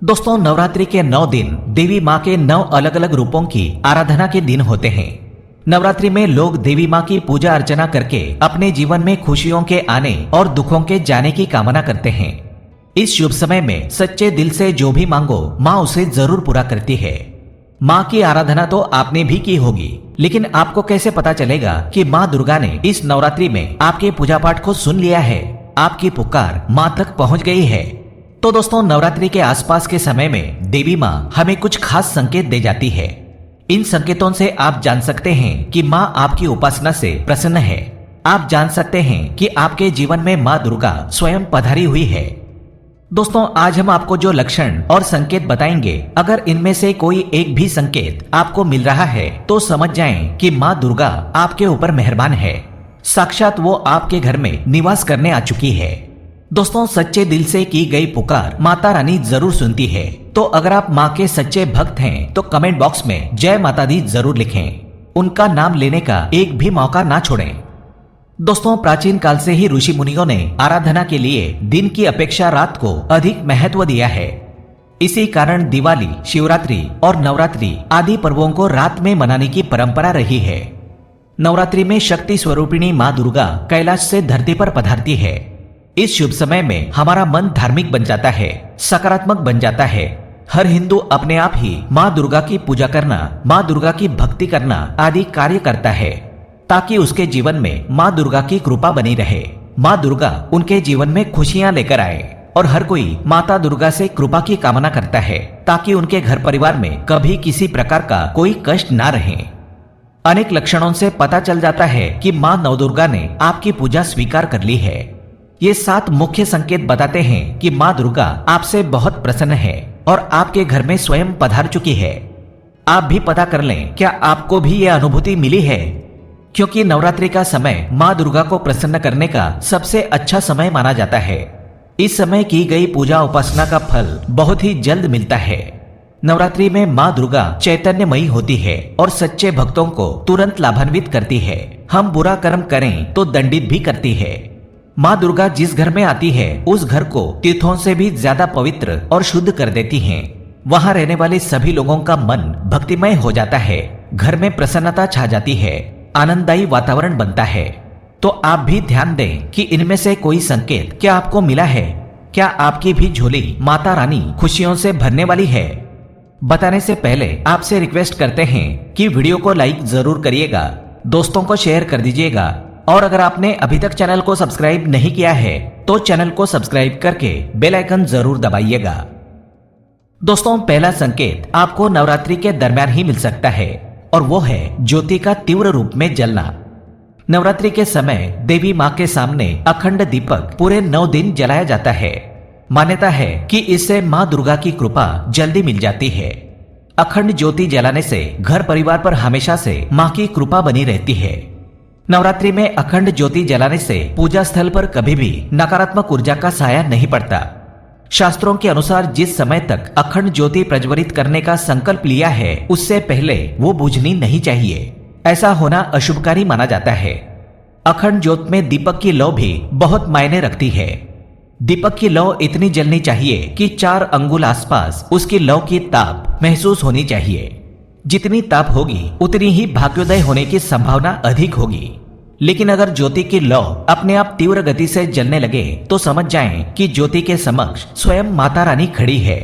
दोस्तों, नवरात्रि के 9 दिन देवी माँ के 9 अलग अलग रूपों की आराधना के दिन होते हैं। नवरात्रि में लोग देवी माँ की पूजा अर्चना करके अपने जीवन में खुशियों के आने और दुखों के जाने की कामना करते हैं। इस शुभ समय में सच्चे दिल से जो भी मांगो, माँ उसे जरूर पूरा करती है। माँ की आराधना तो आपने भी की होगी, लेकिन आपको कैसे पता चलेगा कि माँ दुर्गा ने इस नवरात्रि में आपके पूजा पाठ को सुन लिया है, आपकी पुकार माँ तक पहुँच गई है? तो दोस्तों, नवरात्रि के आसपास के समय में देवी माँ हमें कुछ खास संकेत दे जाती है। इन संकेतों से आप जान सकते हैं कि माँ आपकी उपासना से प्रसन्न है। आप जान सकते हैं कि आपके जीवन में माँ दुर्गा स्वयं पधारी हुई है। दोस्तों, आज हम आपको जो लक्षण और संकेत बताएंगे, अगर इनमें से कोई एक भी संकेत आपको मिल रहा है तो समझ जाएं कि माँ दुर्गा आपके ऊपर मेहरबान है। साक्षात वो आपके घर में निवास करने आ चुकी है। दोस्तों, सच्चे दिल से की गई पुकार माता रानी जरूर सुनती है। तो अगर आप माँ के सच्चे भक्त हैं तो कमेंट बॉक्स में जय माता दी जरूर लिखें। उनका नाम लेने का एक भी मौका ना छोड़ें। दोस्तों, प्राचीन काल से ही ऋषि मुनियों ने आराधना के लिए दिन की अपेक्षा रात को अधिक महत्व दिया है। इसी कारण दिवाली, शिवरात्रि और नवरात्रि आदि पर्वों को रात में मनाने की परंपरा रही है। नवरात्रि में शक्ति स्वरूपिणी माँ दुर्गा कैलाश से धरती पर पधारती है। इस शुभ समय में हमारा मन धार्मिक बन जाता है, सकारात्मक बन जाता है। हर हिंदू अपने आप ही माँ दुर्गा की पूजा करना, माँ दुर्गा की भक्ति करना आदि कार्य करता है, ताकि उसके जीवन में माँ दुर्गा की कृपा बनी रहे। माँ दुर्गा उनके जीवन में खुशियां लेकर आए और हर कोई माता दुर्गा से कृपा की कामना करता है, ताकि उनके घर परिवार में कभी किसी प्रकार का कोई कष्ट ना रहे। अनेक लक्षणों से पता चल जाता है कि माँ नवदुर्गा ने आपकी पूजा स्वीकार कर ली है। ये 7 मुख्य संकेत बताते हैं कि माँ दुर्गा आपसे बहुत प्रसन्न है और आपके घर में स्वयं पधार चुकी है। आप भी पता कर लें, क्या आपको भी यह अनुभूति मिली है? क्योंकि नवरात्रि का समय माँ दुर्गा को प्रसन्न करने का सबसे अच्छा समय माना जाता है। इस समय की गई पूजा उपासना का फल बहुत ही जल्द मिलता है। नवरात्रि में माँ दुर्गा चैतन्यमयी होती है और सच्चे भक्तों को तुरंत लाभान्वित करती है। हम बुरा कर्म करें तो दंडित भी करती है। माँ दुर्गा जिस घर में आती है उस घर को तीर्थों से भी ज्यादा पवित्र और शुद्ध कर देती हैं। वहाँ रहने वाले सभी लोगों का मन भक्तिमय हो जाता है। घर में प्रसन्नता छा जाती है, आनंददायी वातावरण बनता है। तो आप भी ध्यान दें कि इनमें से कोई संकेत क्या आपको मिला है? क्या आपकी भी झोली माता रानी खुशियों से भरने वाली है? बताने से पहले आपसे रिक्वेस्ट करते हैं कि वीडियो को लाइक जरूर करिएगा, दोस्तों को शेयर कर दीजिएगा, और अगर आपने अभी तक चैनल को सब्सक्राइब नहीं किया है तो चैनल को सब्सक्राइब करके बेल आइकन जरूर दबाइएगा। दोस्तों, पहला संकेत आपको नवरात्रि के दरमियान ही मिल सकता है और वो है ज्योति का तीव्र रूप में जलना। नवरात्रि के समय देवी माँ के सामने अखंड दीपक पूरे 9 दिन जलाया जाता है। मान्यता है कि इससे माँ दुर्गा की कृपा जल्दी मिल जाती है। अखंड ज्योति जलाने से घर परिवार पर हमेशा से माँ की कृपा बनी रहती है। नवरात्रि में अखंड ज्योति जलाने से पूजा स्थल पर कभी भी नकारात्मक ऊर्जा का साया नहीं पड़ता। शास्त्रों के अनुसार जिस समय तक अखंड ज्योति प्रज्वलित करने का संकल्प लिया है उससे पहले वो बुझनी नहीं चाहिए। ऐसा होना अशुभकारी माना जाता है। अखंड ज्योत में दीपक की लौ भी बहुत मायने रखती है। दीपक की लौ इतनी जलनी चाहिए कि 4 अंगुल आसपास उसकी लौ की ताप महसूस होनी चाहिए। जितनी ताप होगी उतनी ही भाग्योदय होने की संभावना अधिक होगी। लेकिन अगर ज्योति की लौ अपने आप तीव्र गति से जलने लगे तो समझ जाएं कि ज्योति के समक्ष स्वयं माता रानी खड़ी है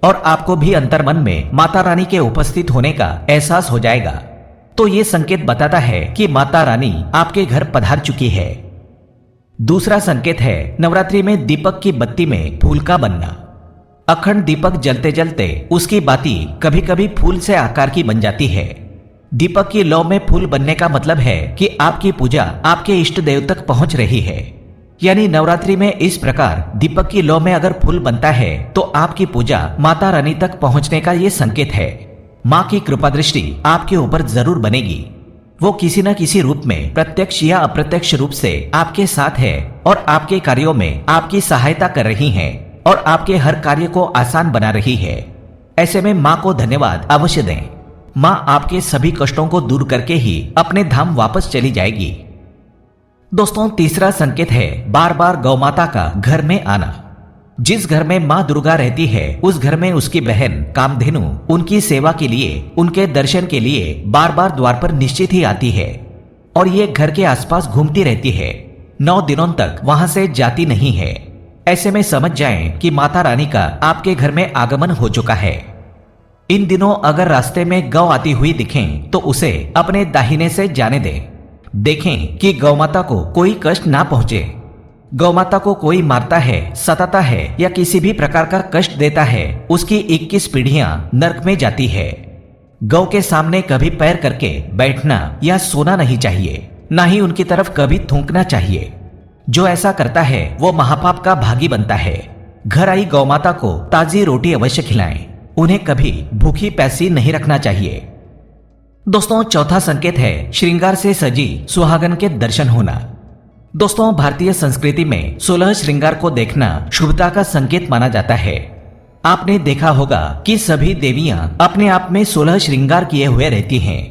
और आपको भी अंतर्मन में माता रानी के उपस्थित होने का एहसास हो जाएगा। तो ये संकेत बताता है कि माता रानी आपके घर पधार चुकी है। दूसरा संकेत है नवरात्रि में दीपक की बत्ती में फूल का बनना। अखंड दीपक जलते जलते उसकी बाती कभी कभी फूल से आकार की बन जाती है। दीपक की लौ में फूल बनने का मतलब है कि आपकी पूजा आपके इष्ट देव तक पहुंच रही है। यानी नवरात्रि में इस प्रकार दीपक की लौ में अगर फूल बनता है तो आपकी पूजा माता रानी तक पहुंचने का ये संकेत है। माँ की कृपा दृष्टि आपके ऊपर जरूर बनेगी। वो किसी न किसी रूप में प्रत्यक्ष या अप्रत्यक्ष रूप से आपके साथ है और आपके कार्यों में आपकी सहायता कर रही है और आपके हर कार्य को आसान बना रही है। ऐसे में माँ को धन्यवाद अवश्य दें। माँ आपके सभी कष्टों को दूर करके ही अपने धाम वापस चली जाएगी। दोस्तों, तीसरा संकेत है बार बार गौ माता का घर में आना। जिस घर में माँ दुर्गा रहती है उस घर में उसकी बहन कामधेनु उनकी सेवा के लिए, उनके दर्शन के लिए बार बार द्वार पर निश्चित ही आती है और ये घर के आसपास घूमती रहती है। 9 दिनों तक वहां से जाती नहीं है। ऐसे में समझ जाएं कि माता रानी का आपके घर में आगमन हो चुका है। इन दिनों अगर रास्ते में गौ आती हुई दिखें तो उसे अपने दाहिने से जाने दें। देखें कि गौमाता को कोई कष्ट ना पहुंचे। गौमाता को कोई मारता है, सताता है या किसी भी प्रकार का कष्ट देता है, उसकी 21 पीढ़ियां नरक में जाती है। गौ के सामने कभी पैर करके बैठना या सोना नहीं चाहिए, ना ही उनकी तरफ कभी थूकना चाहिए। जो ऐसा करता है वो महापाप का भागी बनता है। घर आई गौमाता को ताजी रोटी अवश्य खिलाएं। उन्हें कभी भूखी प्यासी नहीं रखना चाहिए। दोस्तों, चौथा संकेत है श्रृंगार से सजी सुहागन के दर्शन होना। दोस्तों, भारतीय संस्कृति में 16 श्रृंगार को देखना शुभता का संकेत माना जाता है। आपने देखा होगा कि सभी देवियां अपने आप में 16 श्रृंगार किए हुए रहती हैं।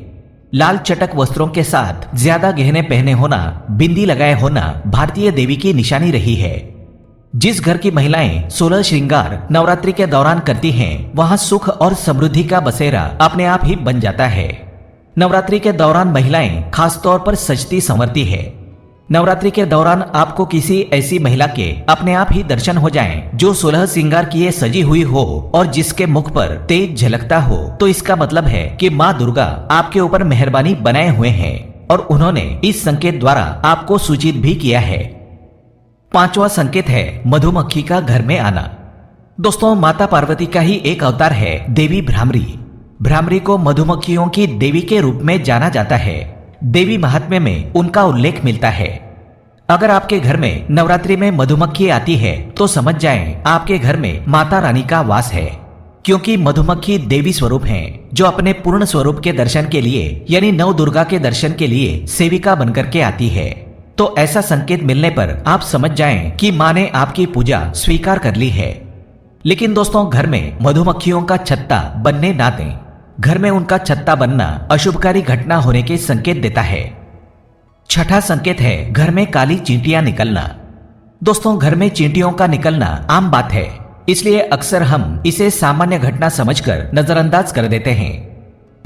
लाल चटक वस्त्रों के साथ ज्यादा गहने पहने होना, बिंदी लगाए होना भारतीय देवी की निशानी रही है। जिस घर की महिलाएं 16 श्रृंगार नवरात्रि के दौरान करती हैं, वहां सुख और समृद्धि का बसेरा अपने आप ही बन जाता है। नवरात्रि के दौरान महिलाएं खासतौर पर सजती संवरती है। नवरात्रि के दौरान आपको किसी ऐसी महिला के अपने आप ही दर्शन हो जाएं जो 16 श्रृंगार किए सजी हुई हो और जिसके मुख पर तेज झलकता हो, तो इसका मतलब है कि माँ दुर्गा आपके ऊपर मेहरबानी बनाए हुए हैं और उन्होंने इस संकेत द्वारा आपको सूचित भी किया है। 5वां संकेत है मधुमक्खी का घर में आना। दोस्तों, माता पार्वती का ही एक अवतार है देवी भ्रामरी। भ्रामरी को मधुमक्खियों की देवी के रूप में जाना जाता है। देवी महात्म्य में उनका उल्लेख मिलता है। अगर आपके घर में नवरात्रि में मधुमक्खी आती है तो समझ जाएं आपके घर में माता रानी का वास है, क्योंकि मधुमक्खी देवी स्वरूप हैं जो अपने पूर्ण स्वरूप के दर्शन के लिए यानी नव दुर्गा के दर्शन के लिए सेविका बनकर के आती है। तो ऐसा संकेत मिलने पर आप समझ जाएं कि माँ ने आपकी पूजा स्वीकार कर ली है। लेकिन दोस्तों, घर में मधुमक्खियों का छत्ता बनने ना दें। घर में उनका छत्ता बनना अशुभकारी घटना होने के संकेत देता है। 6ठा संकेत है घर में काली चींटियां निकलना। दोस्तों, घर में चींटियों का निकलना आम बात है, इसलिए अक्सर हम इसे सामान्य घटना समझकर नजरअंदाज कर देते हैं।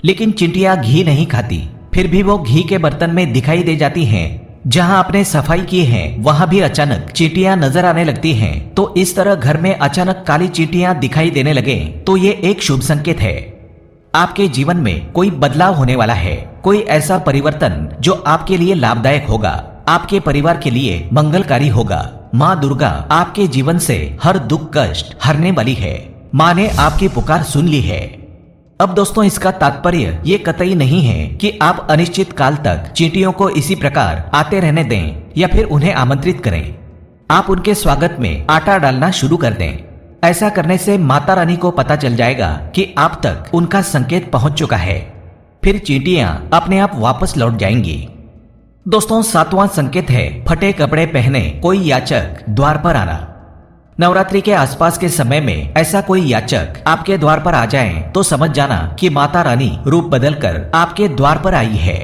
लेकिन चींटियां घी नहीं खाती, फिर भी वो घी के बर्तन में दिखाई दे जाती हैं। जहां आपने सफाई की है वहां भी अचानक चींटियां नजर आने लगती हैं। तो इस तरह घर में अचानक काली चींटियां दिखाई देने लगे तो ये एक शुभ संकेत है। आपके जीवन में कोई बदलाव होने वाला है, कोई ऐसा परिवर्तन जो आपके लिए लाभदायक होगा, आपके परिवार के लिए मंगलकारी होगा। माँ दुर्गा आपके जीवन से हर दुख कष्ट हरने वाली है। माँ ने आपकी पुकार सुन ली है। अब दोस्तों, इसका तात्पर्य ये कतई नहीं है कि आप अनिश्चित काल तक चींटियों को इसी प्रकार आते रहने दें या फिर उन्हें आमंत्रित करें। आप उनके स्वागत में आटा डालना शुरू कर दें। ऐसा करने से माता रानी को पता चल जाएगा कि आप तक उनका संकेत पहुंच चुका है। फिर चींटियां अपने आप वापस लौट जाएंगी। दोस्तों, 7वां संकेत है फटे कपड़े पहने कोई याचक द्वार पर आना। नवरात्रि के आसपास के समय में ऐसा कोई याचक आपके द्वार पर आ जाए तो समझ जाना कि माता रानी रूप बदलकर आपके द्वार पर आई है।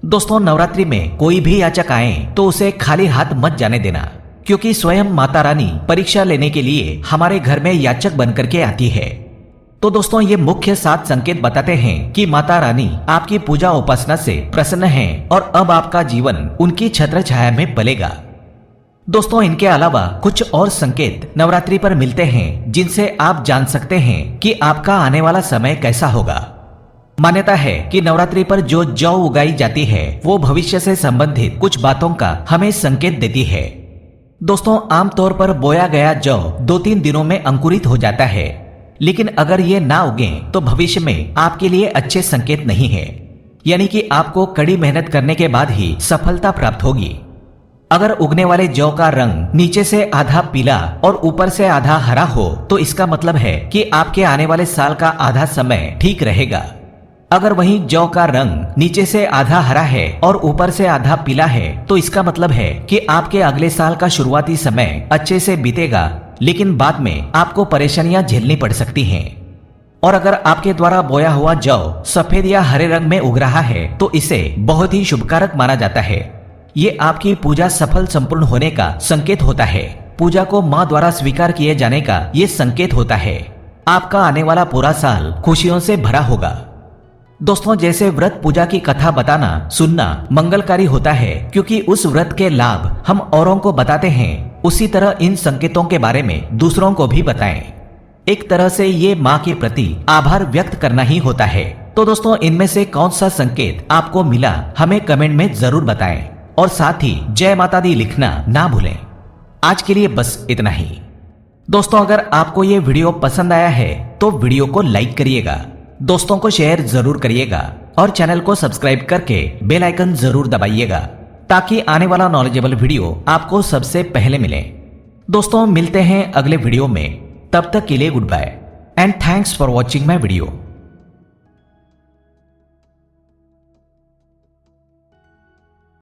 दोस्तों, नवरात्रि में कोई भी याचक आए तो उसे खाली हाथ मत जाने देना, क्योंकि स्वयं माता रानी परीक्षा लेने के लिए हमारे घर में याचक बनकर के आती है। तो दोस्तों, ये मुख्य 7 संकेत बताते हैं कि माता रानी आपकी पूजा उपासना से प्रसन्न है और अब आपका जीवन उनकी छत्र छाया में पलेगा। दोस्तों, इनके अलावा कुछ और संकेत नवरात्रि पर मिलते हैं जिनसे आप जान सकते हैं कि आपका आने वाला समय कैसा होगा। मान्यता है कि नवरात्रि पर जो जौ उगाई जाती है वो भविष्य से संबंधित कुछ बातों का हमें संकेत देती है। दोस्तों, आमतौर पर बोया गया जौ 2-3 दिनों में अंकुरित हो जाता है, लेकिन अगर ये ना उगे तो भविष्य में आपके लिए अच्छे संकेत नहीं है, यानी कि आपको कड़ी मेहनत करने के बाद ही सफलता प्राप्त होगी। अगर उगने वाले जौ का रंग नीचे से आधा पीला और ऊपर से आधा हरा हो तो इसका मतलब है कि आपके आने वाले साल का आधा समय ठीक रहेगा। अगर वहीं जौ का रंग नीचे से आधा हरा है और ऊपर से आधा पीला है तो इसका मतलब है कि आपके अगले साल का शुरुआती समय अच्छे से बीतेगा, लेकिन बाद में आपको परेशानियां झेलनी पड़ सकती हैं। और अगर आपके द्वारा बोया हुआ जौ सफेद या हरे रंग में उग रहा है तो इसे बहुत ही शुभकारक माना जाता है। ये आपकी पूजा सफल संपूर्ण होने का संकेत होता है। पूजा को माँ द्वारा स्वीकार किए जाने का ये संकेत होता है। आपका आने वाला पूरा साल खुशियों से भरा होगा। दोस्तों, जैसे व्रत पूजा की कथा बताना सुनना मंगलकारी होता है क्योंकि उस व्रत के लाभ हम औरों को बताते हैं, उसी तरह इन संकेतों के बारे में दूसरों को भी बताएं। एक तरह से ये माँ के प्रति आभार व्यक्त करना ही होता है। तो दोस्तों, इनमें से कौन सा संकेत आपको मिला हमें कमेंट में जरूर बताएं और साथ ही जय माता दी लिखना ना भूलें। आज के लिए बस इतना ही। दोस्तों, अगर आपको ये वीडियो पसंद आया है तो वीडियो को लाइक करिएगा, दोस्तों को शेयर जरूर करिएगा और चैनल को सब्सक्राइब करके बेल आइकन जरूर दबाइएगा ताकि आने वाला नॉलेजेबल वीडियो आपको सबसे पहले मिले। दोस्तों, मिलते हैं अगले वीडियो में, तब तक के लिए goodbye and thanks for watching my video.